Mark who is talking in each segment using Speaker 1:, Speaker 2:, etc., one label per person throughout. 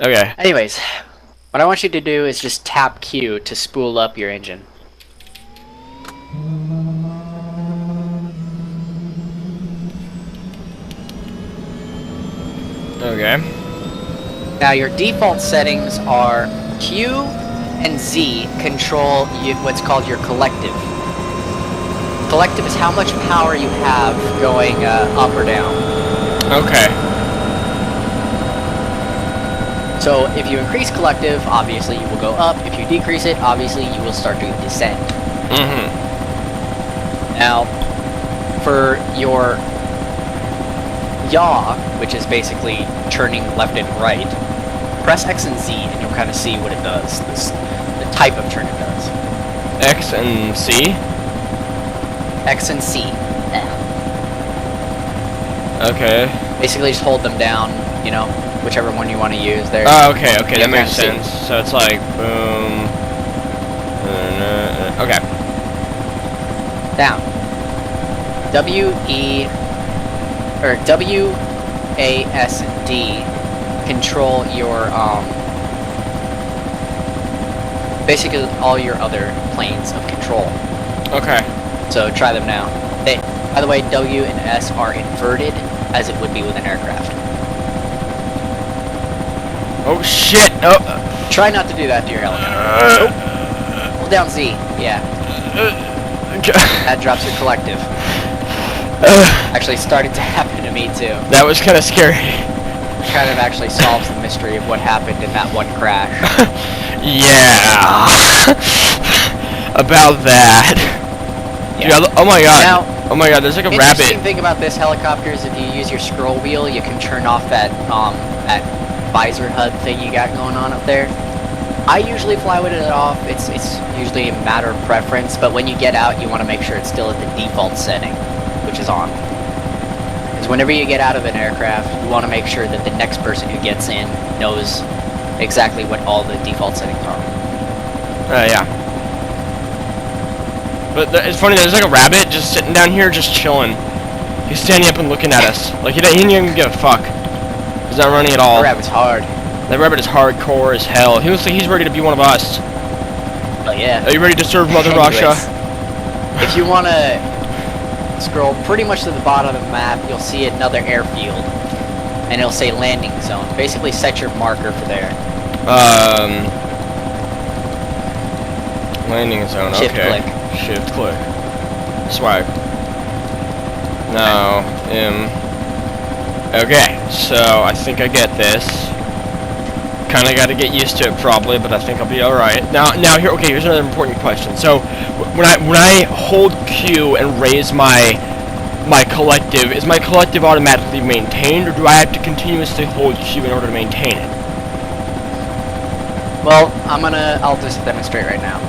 Speaker 1: Okay.
Speaker 2: Anyways, what I want you to do is just tap Q to spool up your engine.
Speaker 1: Okay.
Speaker 2: Now your default settings are Q and Z control what's called your collective. Collective is how much power you have going up or down.
Speaker 1: Okay.
Speaker 2: So if you increase collective, obviously you will go up. If you decrease it, obviously you will start to descend. Now, for your yaw, which is basically turning left and right, press X and Z and you'll kind of see what it does, the type of turn it does.
Speaker 1: X and C?
Speaker 2: X and C. Yeah.
Speaker 1: Okay.
Speaker 2: Basically just hold them down, you know, whichever one you want to use there.
Speaker 1: Oh, okay, that makes sense. So it's like, boom. Okay.
Speaker 2: Down. W, A, S, and D control your, basically all your other planes of control.
Speaker 1: Okay.
Speaker 2: So try them now. By the way, W and S are inverted, as it would be with an aircraft.
Speaker 1: Oh shit! Oh.
Speaker 2: Try not to do that to your helicopter. Hold down Z. Yeah. That drops your collective. Actually started to happen to me too.
Speaker 1: That was kind of scary.
Speaker 2: Kind of actually solves the mystery of what happened in that one crash.
Speaker 1: Yeah. About that.
Speaker 2: Yeah.
Speaker 1: Dude, oh my god.
Speaker 2: Now,
Speaker 1: oh my god, there's like a rabbit.
Speaker 2: Interesting thing about this helicopter is if you use your scroll wheel, you can turn off that that visor HUD thing you got going on up there. I usually fly with it off. It's usually a matter of preference, but when you get out, you want to make sure it's still at the default setting, which is on. Because whenever you get out of an aircraft, you want to make sure that the next person who gets in knows exactly what all the default settings are.
Speaker 1: Yeah. But it's funny, there's like a rabbit just sitting down here, just chilling. He's standing up and looking at us. Like, he didn't even give a fuck. He's not running at all.
Speaker 2: That rabbit's hard.
Speaker 1: That rabbit is hardcore as hell. He looks like he's ready to be one of us.
Speaker 2: Oh, yeah.
Speaker 1: Are you ready to serve Mother
Speaker 2: Anyways,
Speaker 1: Russia?
Speaker 2: If you want to scroll pretty much to the bottom of the map, you'll see another airfield. And it'll say landing zone. Basically, set your marker for there.
Speaker 1: Landing zone,
Speaker 2: Shift
Speaker 1: okay.
Speaker 2: click.
Speaker 1: Shift click. Swipe. No, okay, so I think I get this. Kinda gotta get used to it probably, but I think I'll be alright. Now here, okay, here's another important question. So, when I hold Q and raise my collective, is my collective automatically maintained, or do I have to continuously hold Q in order to maintain it?
Speaker 2: Well, I'll just demonstrate right now.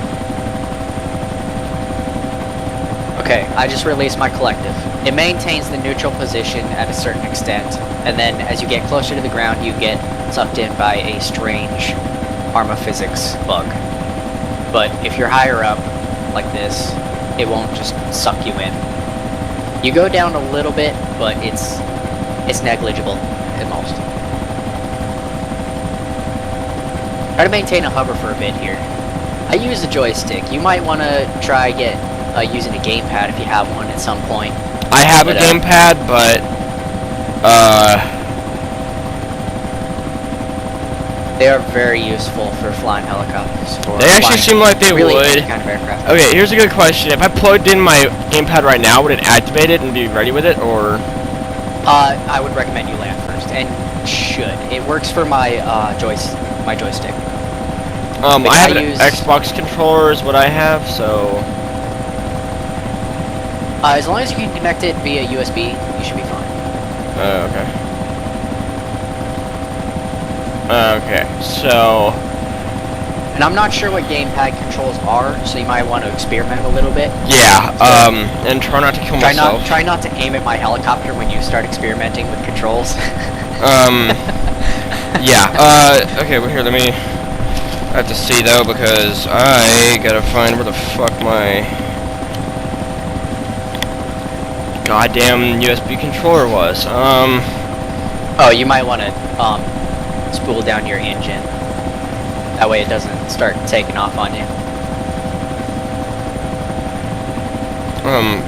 Speaker 2: Okay, I just released my collective. It maintains the neutral position at a certain extent, and then as you get closer to the ground, you get sucked in by a strange ARMA physics bug. But if you're higher up, like this, it won't just suck you in. You go down a little bit, but it's negligible at most. Try to maintain a hover for a bit here. I use a joystick. You might want to try using a gamepad if you have one at some point.
Speaker 1: I have a gamepad, but
Speaker 2: they are very useful for flying helicopters.
Speaker 1: They actually seem like they
Speaker 2: really
Speaker 1: would.
Speaker 2: Kind of aircraft.
Speaker 1: Okay, here's a good question. If I plugged in my gamepad right now, would it activate it and be ready with it, or?
Speaker 2: I would recommend you land first, and should. It works for my joystick.
Speaker 1: I have an Xbox controller is what I have, so.
Speaker 2: As long as you can connect it via USB, you should be fine.
Speaker 1: Okay. Okay, so.
Speaker 2: And I'm not sure what gamepad controls are, so you might want to experiment a little bit.
Speaker 1: Yeah, and try not to kill myself.
Speaker 2: Try not to aim at my helicopter when you start experimenting with controls.
Speaker 1: Yeah, okay, well here, let me. I have to see though, because I gotta find where the fuck my goddamn USB controller was.
Speaker 2: Oh, you might want to spool down your engine. That way it doesn't start taking off on you.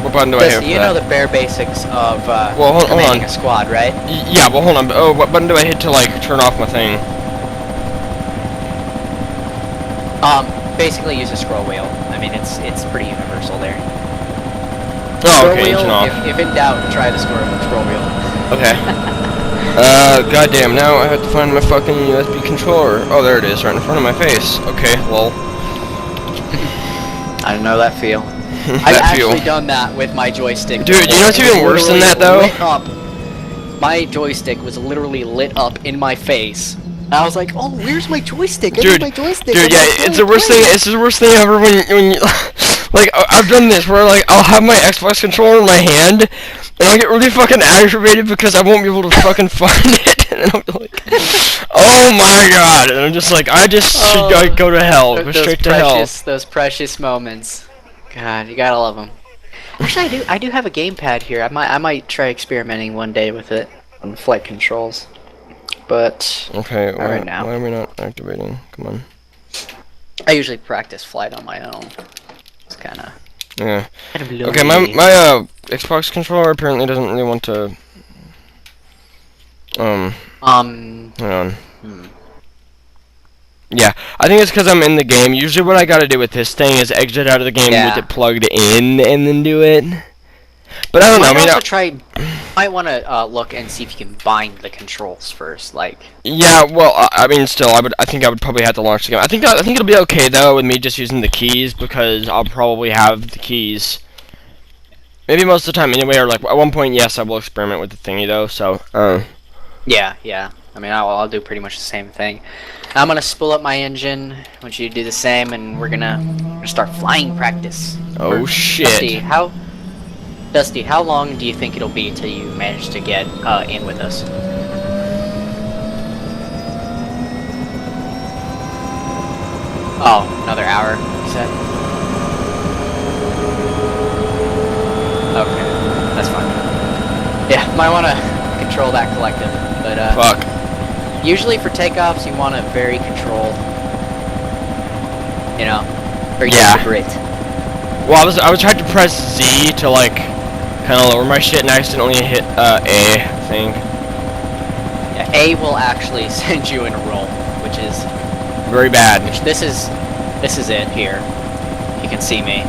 Speaker 1: What button do I hit for
Speaker 2: You
Speaker 1: that?
Speaker 2: know the bare basics of
Speaker 1: well, hold
Speaker 2: commanding
Speaker 1: on.
Speaker 2: a squad, right?
Speaker 1: Yeah, well, hold on. Oh, what button do I hit to, like, turn off my thing?
Speaker 2: Basically use a scroll wheel. I mean, it's pretty universal there.
Speaker 1: Oh,
Speaker 2: Scroll
Speaker 1: okay,
Speaker 2: wheel,
Speaker 1: engine off.
Speaker 2: if in doubt, try the scroll wheel.
Speaker 1: Okay. Goddamn, now I have to find my fucking USB controller. Oh, there it is, right in front of my face. Okay, lol.
Speaker 2: I don't know that feel. I've actually done that with my joystick.
Speaker 1: Dude, you know what's even worse than that, though?
Speaker 2: Lit up. My joystick was literally lit up in my face. I was like, "Oh, where's my joystick? I need my joystick."
Speaker 1: Dude, yeah, it's the worst thing. It's the worst thing ever when you like. I've done this where like I'll have my Xbox controller in my hand, and I'll get really fucking aggravated because I won't be able to fucking find it, and then I'll be like, "Oh my god!" And I'm just like, I just should go to hell, go straight to hell.
Speaker 2: Those precious moments. God, you gotta love them. Actually, I do have a gamepad here. I might try experimenting one day with it on flight controls. But
Speaker 1: okay,
Speaker 2: right now.
Speaker 1: Why are we not activating? Come on.
Speaker 2: I usually practice flight on my own. It's kind of
Speaker 1: Okay, my Xbox controller apparently doesn't really want to. Hang on. Yeah, I think it's because I'm in the game. Usually what I gotta do with this thing is exit out of the game with it plugged in and then do it. But I don't know.
Speaker 2: I mean, might want to look and see if you can bind the controls first, like.
Speaker 1: Yeah, well, I mean, still, I think I would probably have to launch the game. I think it'll be okay though with me just using the keys because I'll probably have the keys. Maybe most of the time anyway, or like at one point, yes, I will experiment with the thingy though. So.
Speaker 2: Yeah. I mean, I'll do pretty much the same thing. I'm gonna spool up my engine. I want you to do the same, and we're gonna start flying practice.
Speaker 1: Oh shit!
Speaker 2: Dusty, how long do you think it'll be till you manage to get in with us? Oh, another hour, you said? Okay, that's fine. Yeah, might want to control that collective, but
Speaker 1: fuck.
Speaker 2: Usually for takeoffs, you want to very controlled. You know, very deliberate.
Speaker 1: Well, I was trying to press Z to like kind of lower my shit and I accidentally hit A, I think.
Speaker 2: Yeah, A will actually send you in a roll, which is
Speaker 1: very bad.
Speaker 2: Which this is it here. You can see me.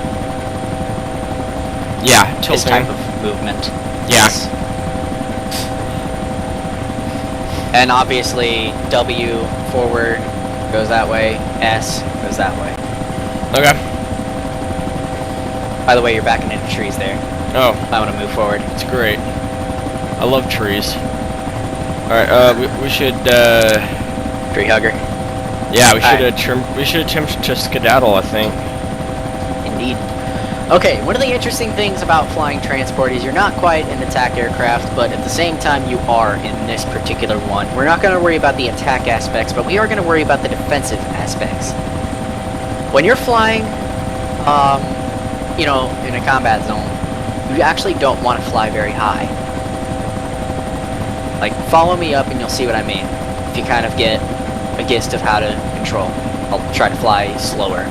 Speaker 1: Yeah, tilting.
Speaker 2: This type of movement.
Speaker 1: Yeah.
Speaker 2: Yes. And obviously W forward goes that way, S goes that way.
Speaker 1: Okay.
Speaker 2: By the way, you're backing into trees there.
Speaker 1: Oh.
Speaker 2: I want to move forward.
Speaker 1: It's great. I love trees. Alright, we should,
Speaker 2: Tree hugger.
Speaker 1: Yeah, we should attempt to skedaddle, I think.
Speaker 2: Indeed. Okay, one of the interesting things about flying transport is you're not quite an attack aircraft, but at the same time you are in this particular one. We're not going to worry about the attack aspects, but we are going to worry about the defensive aspects. When you're flying, you know, in a combat zone, you actually don't want to fly very high. Like, follow me up and you'll see what I mean. If you kind of get a gist of how to control. I'll try to fly slower.